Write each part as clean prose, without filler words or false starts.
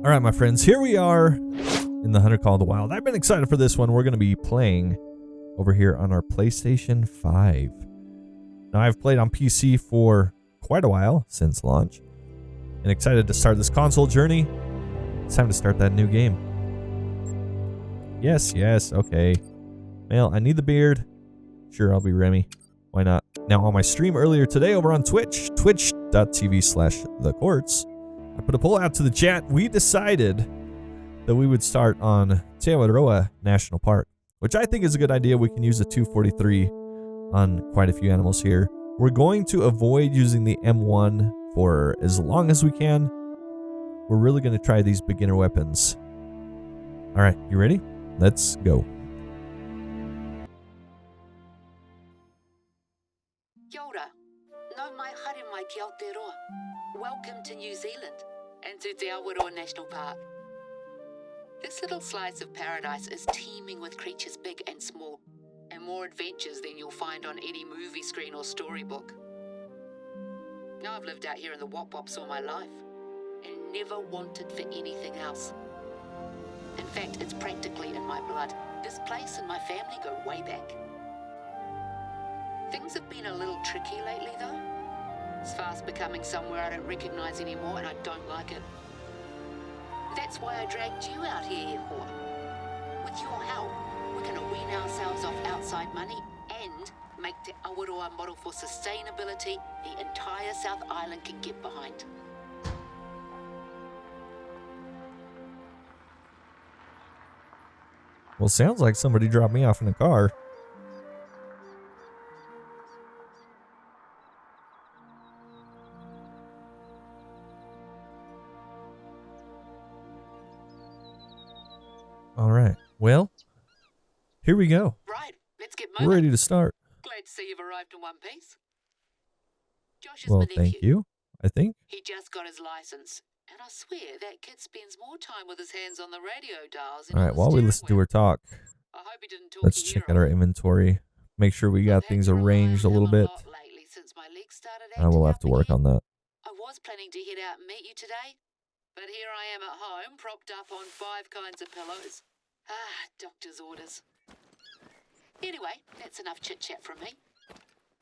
All right, my friends, here we are in the Hunter Call of the Wild. I've been excited for this one. We're going to be playing over here on our PlayStation 5. Now, I've played on PC for quite a while since launch, and excited to start this console journey. It's time to start that new game. Yes, okay. Well, I need the beard. Sure, I'll be Remy. Why not? Now, on my stream earlier today over on Twitch, twitch.tv/thecourts, I put a poll out to the chat. We decided that we would start on Aotearoa National Park, which I think is a good idea. We can use a 243 on quite a few animals here. We're going to avoid using the M1 for as long as we can. We're really going to try these beginner weapons. All right, you ready? Let's go. Kia ora. Nau mai haere mai ki Aotearoa. Welcome to New Zealand and to Te Awaroa National Park. This little slice of paradise is teeming with creatures big and small, and more adventures than you'll find on any movie screen or storybook. Now, I've lived out here in the Wop Wops all my life and never wanted for anything else. In fact, it's practically in my blood. This place and my family go way back. Things have been a little tricky lately, though. It's fast becoming somewhere I don't recognise anymore, and I don't like it. That's why I dragged you out here, Hoa. With your help, we're going to wean ourselves off outside money and make Te Awaroa a model for sustainability the entire South Island can get behind. Well, sounds like somebody dropped me off in a car. All right. Well, here we go. Right, let's get moving. We're ready to start. Glad to see you've arrived in one piece. Josh is Well, my nephew. thank you, I think. He just got his license, and I swear that kid spends more time with his hands on the radio dials. All right, while we listen to her talk, I hope he didn't talk let's your check ear out our off. inventory. Make sure we got I've had things to rely arranged a on little him bit. lot lately since my leg started We'll acting have to up work again. on that. I was planning to head out and meet you today, but here I am at home, propped up on 5 kinds of pillows. Doctor's orders. Anyway, that's enough chit-chat from me.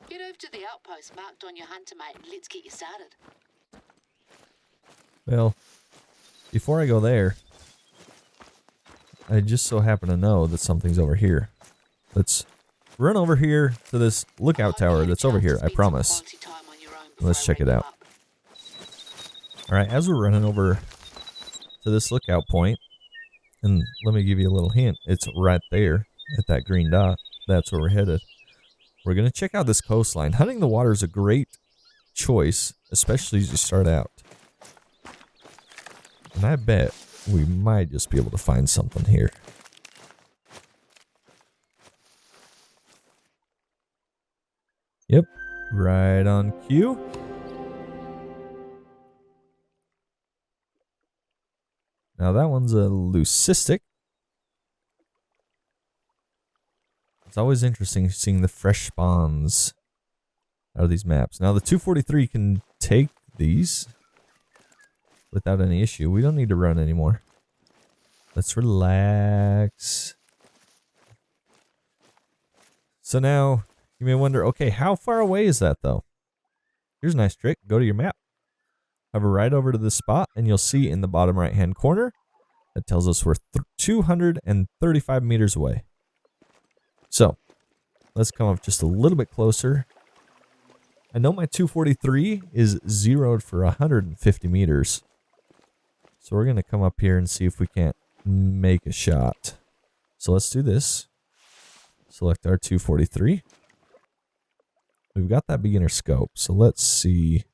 Get over to the outpost marked on your hunter mate and let's get you started. Well, before I go there, I just so happen to know that something's over here. Let's run over here to this lookout tower that's over here, I promise. Let's check it out. All right, as we're running over to this lookout point, and let me give you a little hint. It's right there at that green dot. That's where we're headed. We're going to check out this coastline. Hunting the water is a great choice, especially as you start out. And I bet we might just be able to find something here. Yep, right on cue. Now that one's a leucistic. It's always interesting seeing the fresh spawns out of these maps. Now the 243 can take these without any issue. We don't need to run anymore. Let's relax. So now you may wonder, okay, how far away is that though? Here's a nice trick. Go to your map. Hover right over to this spot and you'll see in the bottom right hand corner that tells us we're 235 meters away. So let's come up just a little bit closer. I know my 243 is zeroed for 150 meters. So we're going to come up here and see if we can't make a shot. So let's do this. Select our 243. We've got that beginner scope. So let's see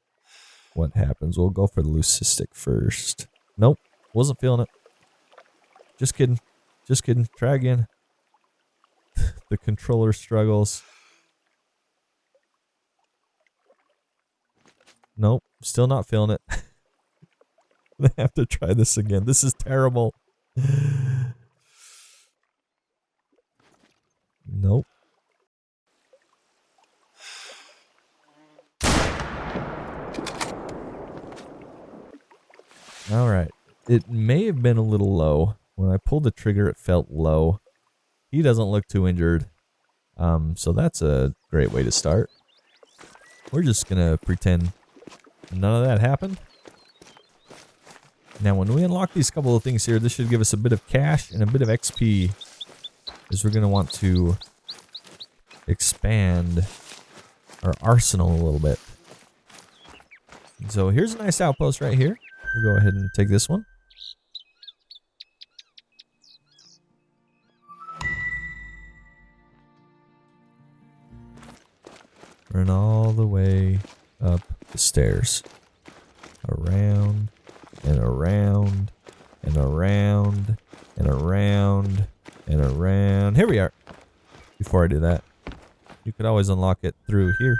what happens. We'll go for the leucistic first. Nope. Wasn't feeling it. Just kidding. Just kidding. Try again. The controller struggles. Nope. Still not feeling it. I have to try this again. This is terrible. Nope. All right. It may have been a little low. When I pulled the trigger, it felt low. He doesn't look too injured. So that's a great way to start. We're just going to pretend none of that happened. Now, when we unlock these couple of things here, this should give us a bit of cash and a bit of XP. As we're going to want to expand our arsenal a little bit. So here's a nice outpost right here. We'll go ahead and take this one. Run all the way up the stairs. Around and around and around and around and around. Here we are. Before I do that, you could always unlock it through here.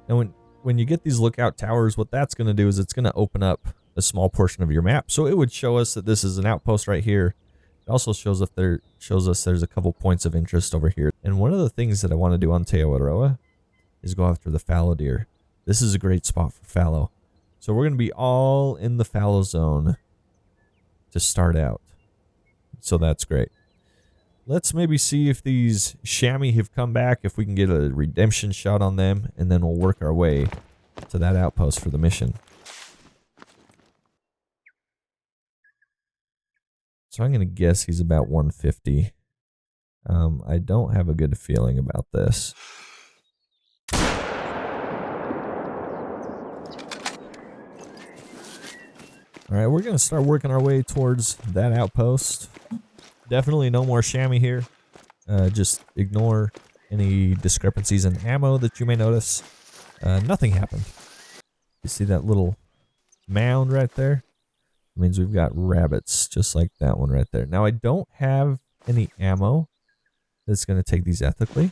And when you get these lookout towers, what that's going to do is it's going to open up a small portion of your map. So it would show us that this is an outpost right here. It also shows us there's a couple points of interest over here. And one of the things that I want to do on Te Awaroa is go after the fallow deer. This is a great spot for fallow. So we're going to be all in the fallow zone to start out. So that's great. Let's maybe see if these chamois have come back, if we can get a redemption shot on them, and then we'll work our way to that outpost for the mission. So I'm going to guess he's about 150. I don't have a good feeling about this. Alright, we're going to start working our way towards that outpost. Definitely no more chamois here. Just ignore any discrepancies in ammo that you may notice. Nothing happened. You see that little mound right there? It means we've got rabbits, just like that one right there. Now, I don't have any ammo that's going to take these ethically.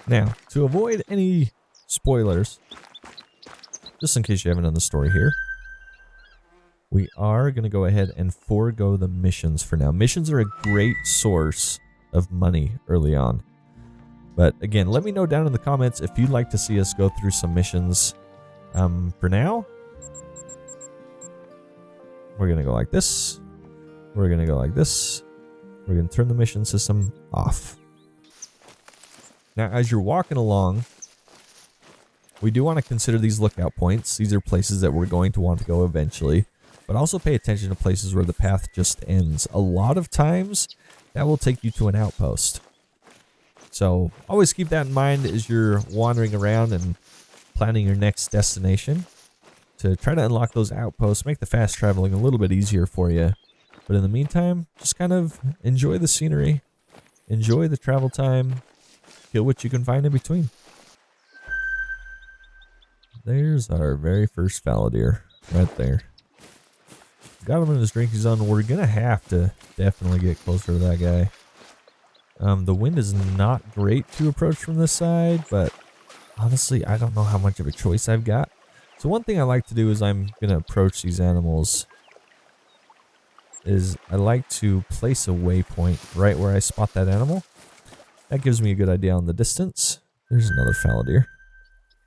Now, to avoid any spoilers, just in case you haven't done the story here, we are going to go ahead and forego the missions for now. Missions are a great source of money early on. But again, let me know down in the comments if you'd like to see us go through some missions. For now, we're going to go like this. We're going to go like this. We're going to turn the mission system off. Now, as you're walking along, we do want to consider these lookout points. These are places that we're going to want to go eventually. But also pay attention to places where the path just ends. A lot of times, that will take you to an outpost. So always keep that in mind as you're wandering around and planning your next destination. To try to unlock those outposts, make the fast traveling a little bit easier for you. But in the meantime, just kind of enjoy the scenery. Enjoy the travel time. Kill what you can find in between. There's our very first fallow deer right there. Got him in his drinking zone. We're going to have to definitely get closer to that guy. The wind is not great to approach from this side, but honestly, I don't know how much of a choice I've got. So one thing I like to do is I'm going to approach these animals is I like to place a waypoint right where I spot that animal. That gives me a good idea on the distance. There's another fallow deer.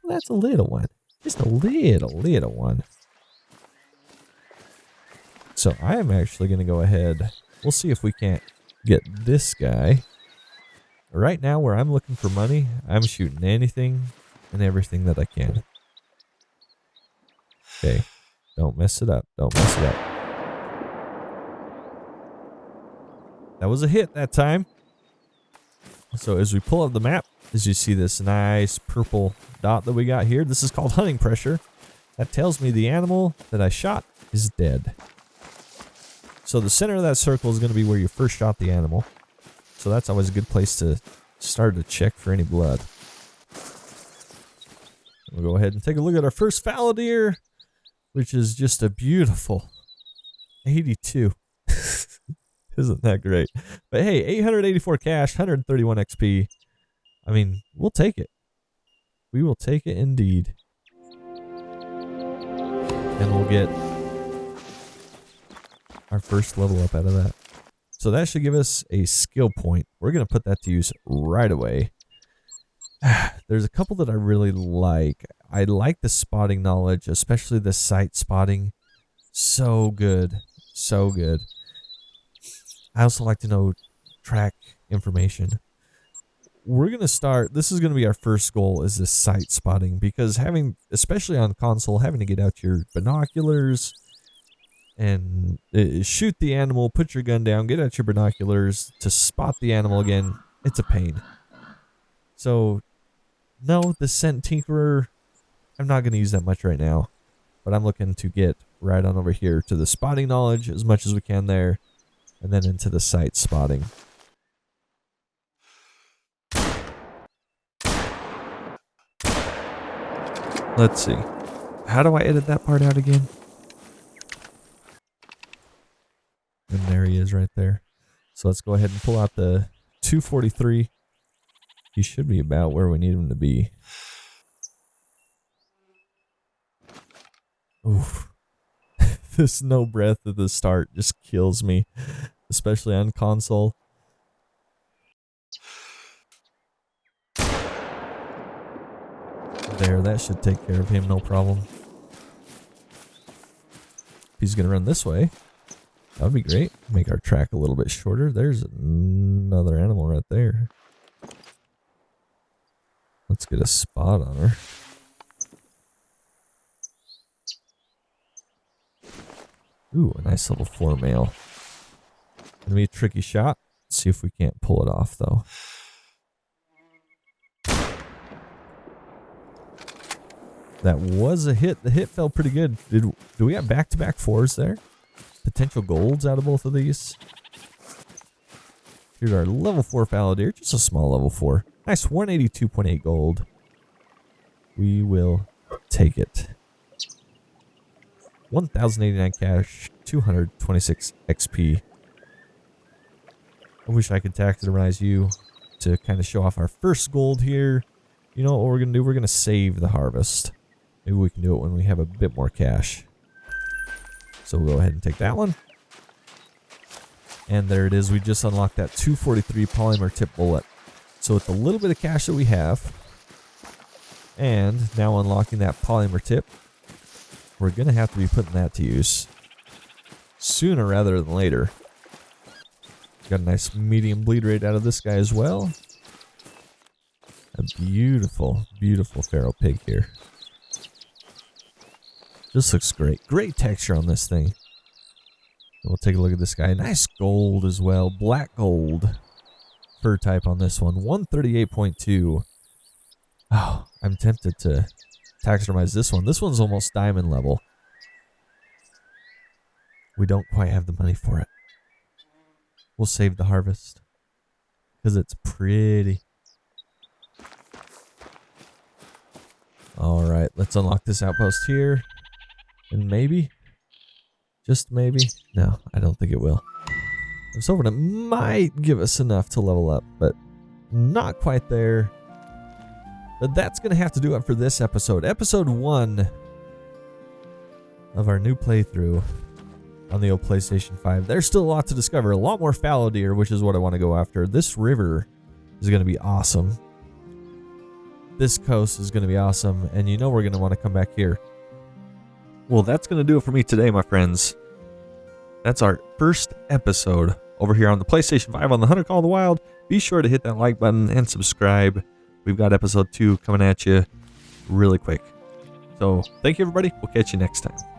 Well, that's a little one. Just a little one. So I am actually going to go ahead. We'll see if we can't get this guy. Right now, where I'm looking for money, I'm shooting anything and everything that I can. Okay. Don't mess it up. Don't mess it up. That was a hit that time. So as we pull up the map, as you see this nice purple dot that we got here, this is called hunting pressure. That tells me the animal that I shot is dead. So the center of that circle is going to be where you first shot the animal. So that's always a good place to start to check for any blood. We'll go ahead and take a look at our first fallow deer, which is just a beautiful 82. Isn't that great? But hey, 884 cash, 131 XP. I mean, we'll take it. We will take it indeed. And we'll get our first level up out of that. So that should give us a skill point. We're going to put that to use right away. There's a couple that I really like. I like the spotting knowledge, especially the sight spotting. So good. So good. I also like to know track information. We're going to start, this is going to be our first goal, is this sight spotting, because having, especially on console, having to get out your binoculars and shoot the animal, put your gun down, get out your binoculars to spot the animal again, it's a pain. So, no, the scent tinkerer, I'm not going to use that much right now, but I'm looking to get right on over here to the spotting knowledge as much as we can there, and then into the sight spotting. Let's see. How do I edit that part out again? And there he is right there. So let's go ahead and pull out the 243. He should be about where we need him to be. Oof. This no breath at the start just kills me, especially on console. There, that should take care of him, no problem. If he's going to run this way, that would be great. Make our track a little bit shorter. There's another animal right there. Let's get a spot on her. Ooh, a nice level 4 male. Gonna be a tricky shot. Let's see if we can't pull it off, though. That was a hit. The hit felt pretty good. Do we have back-to-back 4s there? Potential golds out of both of these. Here's our level 4 fallow deer. Just a small level 4. Nice 182.8 gold. We will take it. 1,089 cash. 226 XP. I wish I could taxidermize you to kind of show off our first gold here. You know what we're going to do? We're going to save the harvest. Maybe we can do it when we have a bit more cash. So we'll go ahead and take that one. And there it is. We just unlocked that 243 polymer tip bullet. So with the little bit of cash that we have, and now unlocking that polymer tip, we're going to have to be putting that to use sooner rather than later. Got a nice medium bleed rate out of this guy as well. A beautiful, beautiful pharaoh pig here. This looks great. Great texture on this thing. We'll take a look at this guy. Nice gold as well. Black gold. Fur type on this one. 138.2. Oh, I'm tempted to taxidermize this one. This one's almost diamond level. We don't quite have the money for it. We'll save the harvest. Because it's pretty. Alright, let's unlock this outpost here. And maybe, just maybe, no, I don't think it will. I was hoping it might give us enough to level up, but not quite there. But that's going to have to do it for this episode. Episode 1 of our new playthrough on the old PlayStation 5. There's still a lot to discover. A lot more fallow deer, which is what I want to go after. This river is going to be awesome. This coast is going to be awesome. And you know we're going to want to come back here. Well, that's going to do it for me today, my friends. That's our first episode over here on the PlayStation 5 on the Hunter Call of the Wild. Be sure to hit that like button and subscribe. We've got episode 2 coming at you really quick. So, thank you, everybody. We'll catch you next time.